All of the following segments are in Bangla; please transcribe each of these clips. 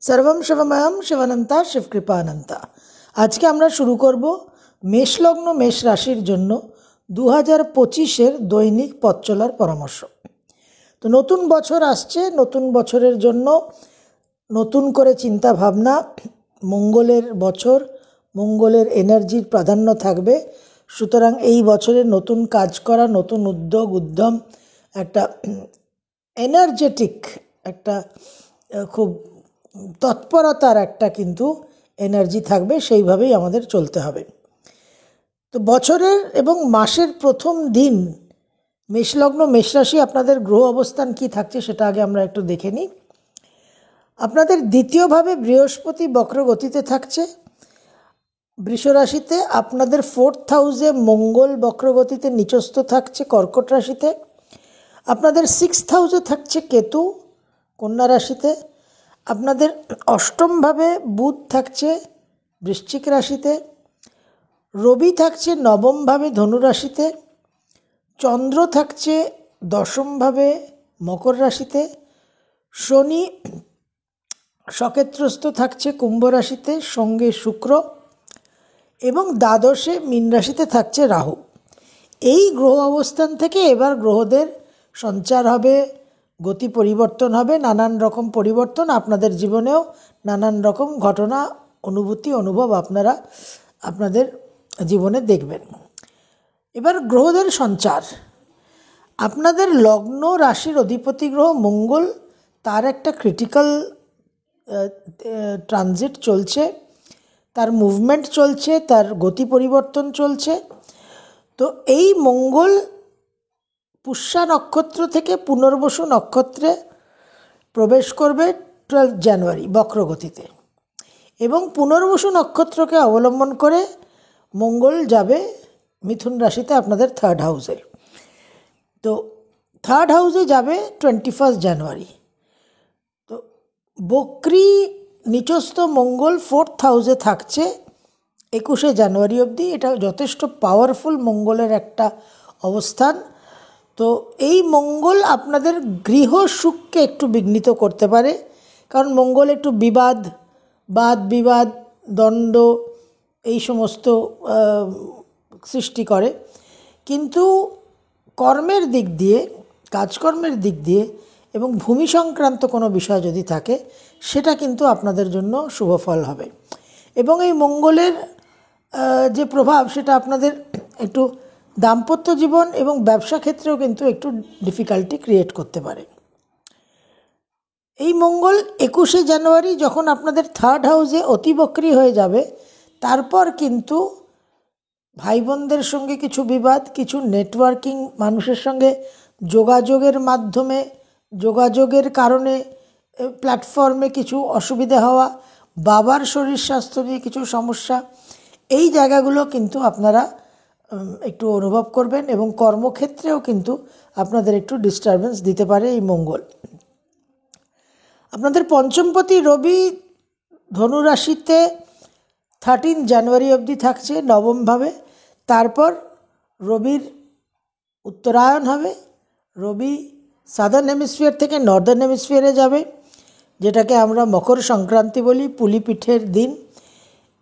সর্বম শিবময়ম শিবানন্তা শিবকৃপানন্তা। আজকে আমরা শুরু করব মেষলগ্ন মেষ রাশির জন্য 2025-এর দৈনিক পথ চলার পরামর্শ। তো নতুন বছর আসছে, নতুন বছরের জন্য নতুন করে চিন্তা ভাবনা, মঙ্গলের বছর, মঙ্গলের এনার্জির প্রাধান্য থাকবে। সুতরাং এই বছরে নতুন কাজ করা, নতুন উদ্যম, একটা এনার্জেটিক, একটা খুব তৎপরতার একটা কিন্তু এনার্জি থাকবে, সেইভাবেই আমাদের চলতে হবে। তো বছরের এবং মাসের প্রথম দিন মেষলগ্ন মেষরাশি আপনাদের গ্রহ অবস্থান কি থাকছে সেটা আগে আমরা একটু দেখে নিই। আপনাদের দ্বিতীয়ভাবে বৃহস্পতি বক্রগতিতে থাকছে বৃষ রাশিতে। আপনাদের 4th হাউসে মঙ্গল বক্রগতিতে নিচস্থ থাকছে কর্কট রাশিতে। আপনাদের 6th হাউসে থাকছে কেতু কন্যা রাশিতে। আপনাদের অষ্টমভাবে বুধ থাকছে বৃশ্চিক রাশিতে। রবি থাকছে নবমভাবে ধনু রাশিতে। চন্দ্র থাকছে দশমভাবে মকর রাশিতে। শনি সকেত্রস্থ থাকছে কুম্ভ রাশিতে, সঙ্গে শুক্র, এবং দ্বাদশে মীন রাশিতে থাকছে রাহু। এই গ্রহ অবস্থান থেকে এবার গ্রহদের সঞ্চার হবে, গতি পরিবর্তন হবে, নানান রকম পরিবর্তন আপনাদের জীবনেও, নানান রকম ঘটনা, অনুভূতি, অনুভব আপনারা আপনাদের জীবনে দেখবেন। এবার গ্রহদের সঞ্চার, আপনাদের লগ্ন রাশির অধিপতি গ্রহ মঙ্গল, তার একটা ক্রিটিক্যাল ট্রানজিট চলছে, তার মুভমেন্ট চলছে, তার গতি পরিবর্তন চলছে। তো এই মঙ্গল পুষ্যা নক্ষত্র থেকে পুনর্বসু নক্ষত্রে প্রবেশ করবে 12 জানুয়ারি বক্রগতিতে, এবং পুনর্বসু নক্ষত্রকে অবলম্বন করে মঙ্গল যাবে মিথুন রাশিতে আপনাদের 3rd হাউসে। তো 3rd হাউসে যাবে 21 জানুয়ারি। তো বক্রি নিচস্থ মঙ্গল 4th হাউসে থাকছে 21শে জানুয়ারি অবধি। এটা যথেষ্ট পাওয়ারফুল মঙ্গলের একটা অবস্থান। তো এই মঙ্গল আপনাদের গৃহ সুখকে একটু বিঘ্নিত করতে পারে, কারণ মঙ্গল একটু বিবাদ, দ্বন্দ্ব, এই সমস্ত সৃষ্টি করে। কিন্তু কর্মের দিক দিয়ে, কাজকর্মের দিক দিয়ে এবং ভূমি সংক্রান্ত কোনো বিষয় যদি থাকে, সেটা কিন্তু আপনাদের জন্য শুভ ফল হবে। এবং এই মঙ্গলের যে প্রভাব, সেটা আপনাদের একটু দাম্পত্য জীবন এবং ব্যবসা ক্ষেত্রেও কিন্তু একটু ডিফিকাল্টি ক্রিয়েট করতে পারে। এই মঙ্গল 21শে জানুয়ারি যখন আপনাদের 3rd হাউসে অতিবক্রী হয়ে যাবে, তারপর কিন্তু ভাই বোনদের সঙ্গে কিছু বিবাদ, কিছু নেটওয়ার্কিং, মানুষের সঙ্গে যোগাযোগের মাধ্যমে, যোগাযোগের কারণে প্ল্যাটফর্মে কিছু অসুবিধা হওয়া, বাবার শরীর স্বাস্থ্য নিয়ে কিছু সমস্যা, এই জায়গাগুলো কিন্তু আপনারা একটু অনুভব করবেন। এবং কর্মক্ষেত্রেও কিন্তু আপনাদের একটু ডিস্টারবেন্স দিতে পারে এই মঙ্গল। আপনাদের পঞ্চমপতি রবি ধনু রাশিতে 13 জানুয়ারি অবধি থাকছে নবমভাবে। তারপর রবির উত্তরায়ণ হবে, রবি সাদার্ন হেমিস্ফিয়ার থেকে নর্দার্ন হেমিস্ফিয়ারে যাবে, যেটাকে আমরা মকর সংক্রান্তি বলি, পুলি পিঠের দিন।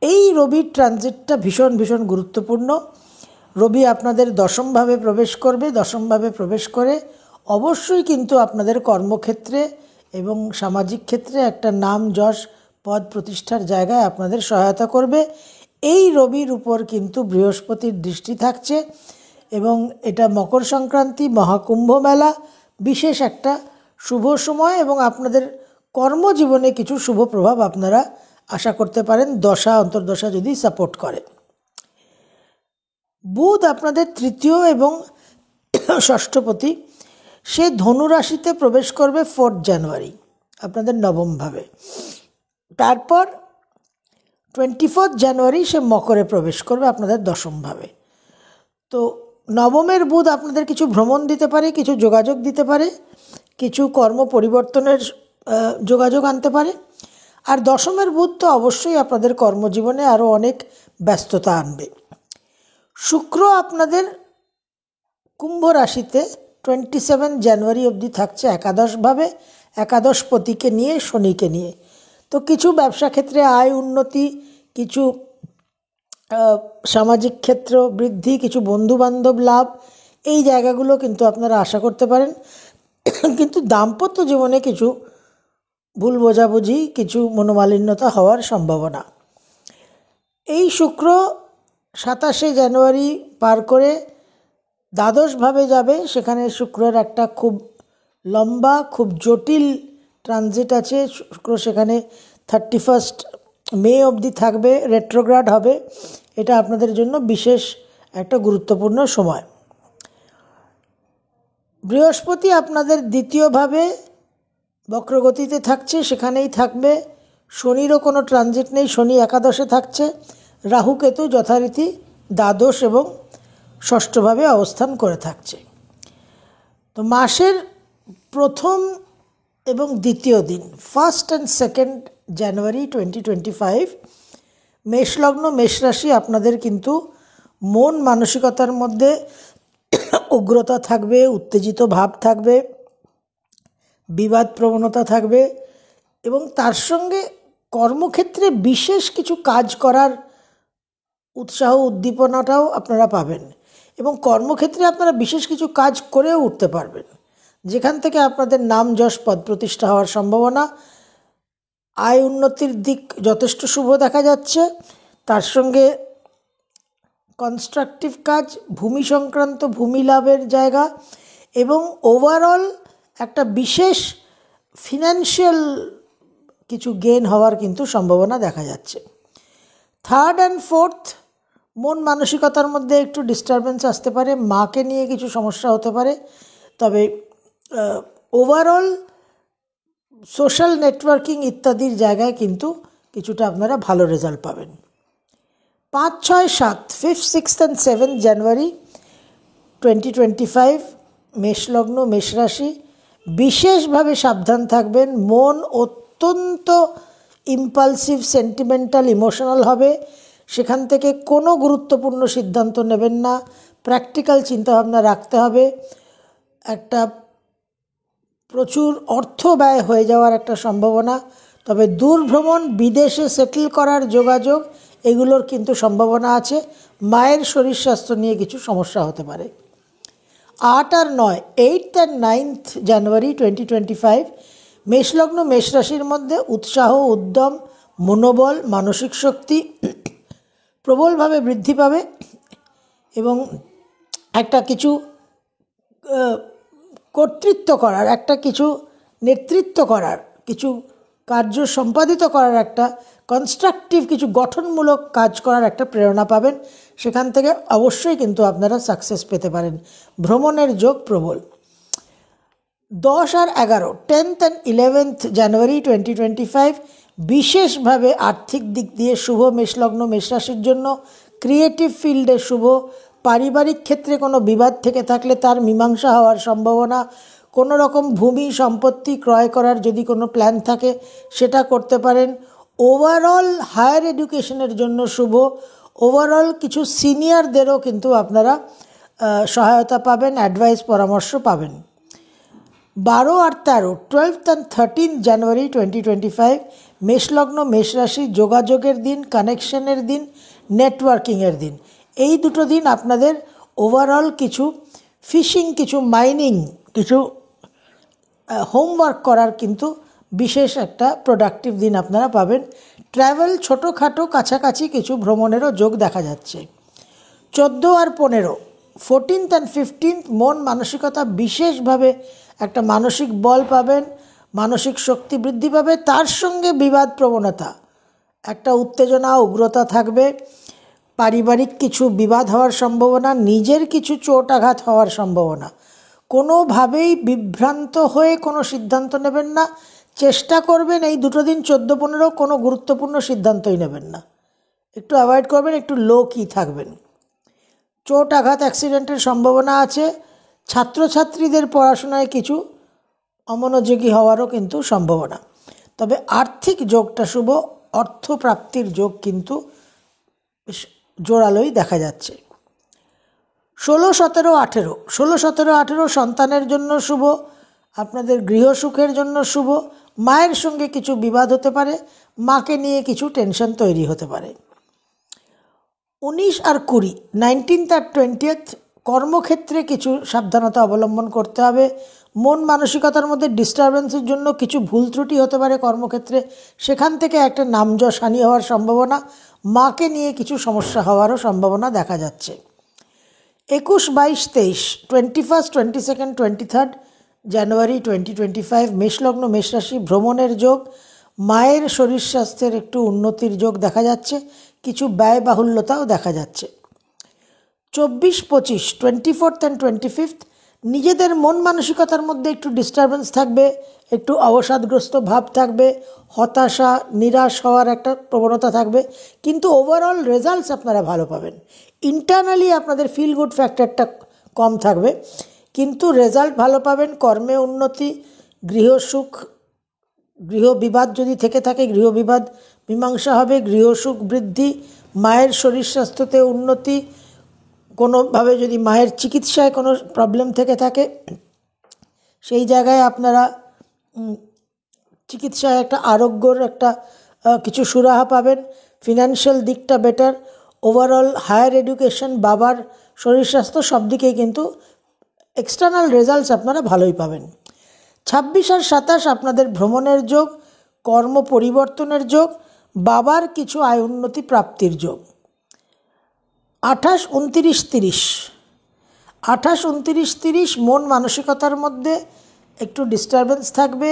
এই রবির ট্রানজিটটা ভীষণ গুরুত্বপূর্ণ। রবি আপনাদের দশমভাবে প্রবেশ করবে, দশমভাবে প্রবেশ করে অবশ্যই কিন্তু আপনাদের কর্মক্ষেত্রে এবং সামাজিক ক্ষেত্রে একটা নাম, যশ, পদ প্রতিষ্ঠার জায়গায় আপনাদের সহায়তা করবে। এই রবির উপর কিন্তু বৃহস্পতির দৃষ্টি থাকছে, এবং এটা মকর সংক্রান্তি, মহাকুম্ভ মেলা, বিশেষ একটা শুভ সময়, এবং আপনাদের কর্মজীবনে কিছু শুভ প্রভাব আপনারা আশা করতে পারেন, দশা অন্তর্দশা যদি সাপোর্ট করে। বুধ আপনাদের 3য় এবং 6ষ্ঠপতি, সে ধনু রাশিতে প্রবেশ করবে 4th জানুয়ারি আপনাদের নবমভাবে। তারপর 24th জানুয়ারি সে মকরে প্রবেশ করবে আপনাদের দশমভাবে। তো নবমের বুধ আপনাদের কিছু ভ্রমণ দিতে পারে, কিছু যোগাযোগ দিতে পারে, কিছু কর্ম পরিবর্তনের যোগাযোগ আনতে পারে। আর দশমের বুধ তো অবশ্যই আপনাদের কর্মজীবনে আরও অনেক ব্যস্ততা আনবে। শুক্র আপনাদের কুম্ভ রাশিতে 27 জানুয়ারি অবধি থাকছে একাদশভাবে, একাদশপতিকে নিয়ে, শনিকে নিয়ে। তো কিছু ব্যবসা ক্ষেত্রে আয় উন্নতি, কিছু সামাজিক ক্ষেত্র বৃদ্ধি, কিছু বন্ধুবান্ধব লাভ, এই জায়গাগুলো কিন্তু আপনারা আশা করতে পারেন। কিন্তু দাম্পত্য জীবনে কিছু ভুল বোঝাবুঝি, কিছু মনোমালিন্যতা হওয়ার সম্ভাবনা। এই শুক্র 27শে জানুয়ারি পার করে দ্বাদশভাবে যাবে, সেখানে শুক্রের একটা খুব লম্বা, খুব জটিল ট্রানজিট আছে। শুক্র সেখানে 31 মে অবধি থাকবে, রেট্রোগ্রাড হবে। এটা আপনাদের জন্য বিশেষ একটা গুরুত্বপূর্ণ সময়। বৃহস্পতি আপনাদের দ্বিতীয়ভাবে বক্রগতিতে থাকছে, সেখানেই থাকবে। শনিরও কোনো ট্রানজিট নেই, শনি একাদশে থাকছে। রাহু কেতু যথারীতি দ্বাদশ এবং ষষ্ঠভাবে অবস্থান করে থাকছে। তো মাসের প্রথম এবং দ্বিতীয় দিন, 1 and 2 জানুয়ারি 2025, মেষলগ্ন মেষরাশি আপনাদের কিন্তু মন মানসিকতার মধ্যে উগ্রতা থাকবে, উত্তেজিত ভাব থাকবে, বিবাদ প্রবণতা থাকবে এবং তার সঙ্গে কর্মক্ষেত্রে বিশেষ কিছু কাজ করার উৎসাহ উদ্দীপনাটাও আপনারা পাবেন এবং কর্মক্ষেত্রে আপনারা বিশেষ কিছু কাজ করেও উঠতে পারবেন, যেখান থেকে আপনাদের নাম যশ পদ প্রতিষ্ঠা হওয়ার সম্ভাবনা। আয় উন্নতির দিক যথেষ্ট শুভ দেখা যাচ্ছে। তার সঙ্গে কনস্ট্রাকটিভ কাজ, ভূমি সংক্রান্ত ভূমি লাভের জায়গা এবং ওভারঅল একটা বিশেষ ফিনান্সিয়াল কিছু গেইন হওয়ার কিন্তু সম্ভাবনা দেখা যাচ্ছে। 3rd and 4th মন মানসিকতার মধ্যে একটু ডিস্টারবেন্স আসতে পারে, মাকে নিয়ে কিছু সমস্যা হতে পারে, তবে ওভারঅল সোশ্যাল নেটওয়ার্কিং ইত্যাদির জায়গায় কিন্তু কিছুটা আপনারা ভালো রেজাল্ট পাবেন। 5, 6, 7, 5th, 6th and 7th জানুয়ারি 2025 মেষলগ্ন মেষরাশি বিশেষভাবে সাবধান থাকবেন। মন অত্যন্ত ইম্পালসিভ, সেন্টিমেন্টাল, ইমোশনাল হবে। সেখান থেকে কোনো গুরুত্বপূর্ণ সিদ্ধান্ত নেবেন না, প্র্যাকটিক্যাল চিন্তাভাবনা রাখতে হবে। একটা প্রচুর অর্থ ব্যয় হয়ে যাওয়ার একটা সম্ভাবনা, তবে দূর ভ্রমণ, বিদেশে সেটেল করার যোগাযোগ, এগুলোর কিন্তু সম্ভাবনা আছে। মায়ের শরীর স্বাস্থ্য নিয়ে কিছু সমস্যা হতে পারে। 8 আর 9, 8th and 9th জানুয়ারি 2025 মেষলগ্ন মেষরাশির মধ্যে উৎসাহ, উদ্যম, মনোবল, মানসিক শক্তি প্রবলভাবে বৃদ্ধি পাবে এবং একটা কিছু কর্তৃত্ব করার, একটা কিছু নেতৃত্ব করার, কিছু কার্য সম্পাদিত করার, একটা কনস্ট্রাকটিভ কিছু গঠনমূলক কাজ করার একটা প্রেরণা পাবেন। সেখান থেকে অবশ্যই কিন্তু আপনারা সাকসেস পেতে পারেন। ভ্রমণের যোগ প্রবল। 10 আর 11, 10th and 11th জানুয়ারি 2025 বিশেষভাবে আর্থিক দিক দিয়ে শুভ মেষলগ্ন মেষরাশির জন্য। ক্রিয়েটিভ ফিল্ডে শুভ। পারিবারিক ক্ষেত্রে কোনো বিবাদ থেকে থাকলে তার মীমাংসা হওয়ার সম্ভাবনা। কোনো রকম ভূমি সম্পত্তি ক্রয় করার যদি কোনো প্ল্যান থাকে সেটা করতে পারেন। ওভারঅল হায়ার এডুকেশনের জন্য শুভ। ওভারঅল কিছু সিনিয়রদেরও কিন্তু আপনারা সহায়তা পাবেন, অ্যাডভাইস পরামর্শ পাবেন। 12 আর 13, 12th and 13th জানুয়ারি 2025 মেষলগ্ন মেষরাশি যোগাযোগের দিন, কানেকশনের দিন, নেটওয়ার্কিংয়ের দিন। এই দুটো দিন আপনাদের ওভারঅল কিছু ফিশিং, কিছু মাইনিং, কিছু হোমওয়ার্ক করার কিন্তু বিশেষ একটা প্রোডাক্টিভ দিন আপনারা পাবেন। ট্রাভেল, ছোটোখাটো কাছাকাছি কিছু ভ্রমণেরও যোগ দেখা যাচ্ছে। 14 আর 15, 14th and 15th মন মানসিকতা বিশেষভাবে একটা মানসিক বল পাবেন, মানসিক শক্তি বৃদ্ধি পাবে। তার সঙ্গে বিবাদ প্রবণতা, একটা উত্তেজনা, উগ্রতা থাকবে। পারিবারিক কিছু বিবাদ হওয়ার সম্ভাবনা, নিজের কিছু চোট আঘাত হওয়ার সম্ভাবনা। কোনোভাবেই বিভ্রান্ত হয়ে কোনো সিদ্ধান্ত নেবেন না। চেষ্টা করবেন এই দুটো দিন 14-15 কোনো গুরুত্বপূর্ণ সিদ্ধান্তই নেবেন না, একটু অ্যাভয়েড করবেন, একটু লো কি থাকবেন। চোট আঘাত, অ্যাক্সিডেন্টের সম্ভাবনা আছে। ছাত্রছাত্রীদের পড়াশোনায় কিছু অমনোযোগী হওয়ারও কিন্তু সম্ভাবনা। তবে আর্থিক যোগটা শুভ, অর্থপ্রাপ্তির যোগ কিন্তু জোরালোই দেখা যাচ্ছে। 16, 17, 18, 16, 17, 18 সন্তানের জন্য শুভ, আপনাদের গৃহসুখের জন্য শুভ, মায়ের সঙ্গে কিছু বিবাদ হতে পারে, মাকে নিয়ে কিছু টেনশন তৈরি হতে পারে। 19 আর 20, 19th আর 20th কর্মক্ষেত্রে কিছু সাবধানতা অবলম্বন করতে হবে। মন মানসিকতার মধ্যে ডিস্টারবেন্সের জন্য কিছু ভুল ত্রুটি হতে পারে কর্মক্ষেত্রে, সেখান থেকে একটা নামযশ হানি হওয়ার সম্ভাবনা, মাকে নিয়ে কিছু সমস্যা হওয়ারও সম্ভাবনা দেখা যাচ্ছে। 21, 22, 23, 21st, 22nd, 23rd জানুয়ারি 2025 মেষলগ্ন মেষ রাশি, ভ্রমণের যোগ, মায়ের শরীর স্বাস্থ্যের একটু উন্নতির যোগ দেখা যাচ্ছে, কিছু ব্যয়বাহুল্যতাও দেখা যাচ্ছে। 24, 25, 24th and 25th নিজেদের মন মানসিকতার মধ্যে একটু ডিস্টারবেন্স থাকবে, একটু অবসাদগ্রস্ত ভাব থাকবে, হতাশা নিরাশ হওয়ার একটা প্রবণতা থাকবে, কিন্তু ওভারঅল রেজাল্টস আপনারা ভালো পাবেন। ইন্টারনালি আপনাদের ফিল গুড ফ্যাক্টরটা কম থাকবে, কিন্তু রেজাল্ট ভালো পাবেন, কর্মে উন্নতি, গৃহসুখ, গৃহবিবাদ যদি থেকে থাকে গৃহবিবাদ মীমাংসা হবে, গৃহসুখ বৃদ্ধি, মায়ের শরীর স্বাস্থ্যতে উন্নতি, কোনোভাবে যদি মায়ের চিকিৎসায় কোনো প্রবলেম থেকে থাকে সেই জায়গায় আপনারা চিকিৎসায় একটা আরোগ্যর একটা কিছু সুরাহা পাবেন। ফিনান্সিয়াল দিকটা বেটার, ওভারঅল হায়ার এডুকেশন, বাবার শরীর স্বাস্থ্য সব দিকেই কিন্তু এক্সটার্নাল রেজাল্টস আপনারা ভালোই পাবেন। 26 আর 27 আপনাদের ভ্রমণের যোগ, কর্ম পরিবর্তনের যোগ, বাবার কিছু আয় উন্নতি প্রাপ্তির যোগ। 28, 29, 30, 28, 29, 30 মন মানসিকতার মধ্যে একটু ডিস্টারবেন্স থাকবে,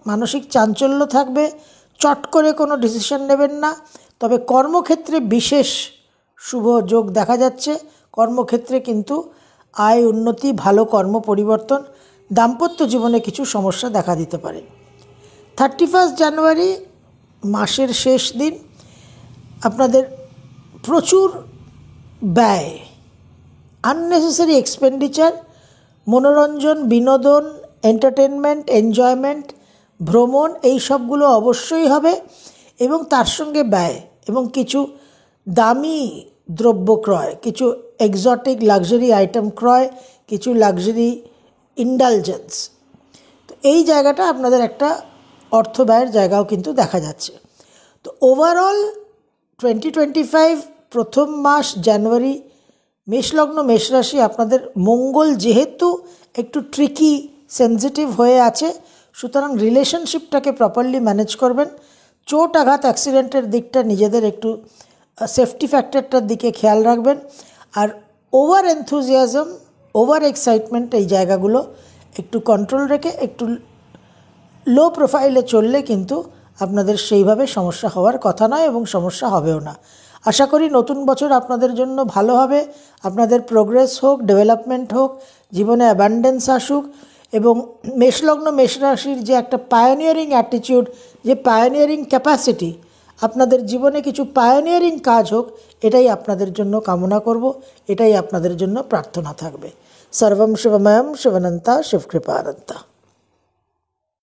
মানসিক চাঞ্চল্য থাকবে, চট করে কোনো ডিসিশন নেবেন না, তবে কর্মক্ষেত্রে বিশেষ শুভ যোগ দেখা যাচ্ছে, কর্মক্ষেত্রে কিন্তু আয় উন্নতি, ভালো কর্ম পরিবর্তন, দাম্পত্য জীবনে কিছু সমস্যা দেখা দিতে পারে। 31 জানুয়ারি মাসের শেষ দিন, আপনাদের প্রচুর ব্যয়, আননেসেসারি এক্সপেন্ডিচার, মনোরঞ্জন, বিনোদন, এন্টারটেনমেন্ট, এনজয়মেন্ট, ভ্রমণ, এই সবগুলো অবশ্যই হবে, এবং তার সঙ্গে ব্যয় এবং কিছু দামি দ্রব্য ক্রয়, কিছু এক্সোটিক লাক্সারি আইটেম ক্রয়, কিছু লাক্সারি ইন্ডালজেন্স। তো এই জায়গাটা আপনাদের একটা অর্থ ব্যয়ের জায়গাও কিন্তু দেখা যাচ্ছে। তো ওভারঅল 2025 প্রথম মাস জানুয়ারি মেষলগ্ন মেষ রাশি আপনাদের মঙ্গল যেহেতু একটু ট্রিকি সেনজিটিভ হয়ে আছে, সুতরাং রিলেশনশিপটাকে প্রপারলি ম্যানেজ করবেন। চোট আঘাত অ্যাক্সিডেন্টের দিকটা নিজেদের একটু সেফটি ফ্যাক্টরটার দিকে খেয়াল রাখবেন। আর ওভার এনথুজিয়াজম, ওভার এক্সাইটমেন্ট, এই জায়গাগুলো একটু কন্ট্রোল রেখে একটু লো প্রোফাইলে চললে কিন্তু আপনাদের সেইভাবে সমস্যা হওয়ার কথা নয় এবং সমস্যা হবেও না। আশা করি নতুন বছর আপনাদের জন্য ভালো হবে, আপনাদের প্রোগ্রেস হোক, ডেভেলপমেন্ট হোক, জীবনে অ্যাবান্ডেন্স আসুক, এবং মেষলগ্ন মেষ রাশির যে একটা পায়োনিয়ারিং অ্যাটিটিউড, যে পায়োনিয়ারিং ক্যাপাসিটি, আপনাদের জীবনে কিছু পায়োনিয়ারিং কাজ হোক, এটাই আপনাদের জন্য কামনা করব, এটাই আপনাদের জন্য প্রার্থনা থাকবে। সর্বম শিবময়ম শিবানন্তা শিবকৃপানন্তা।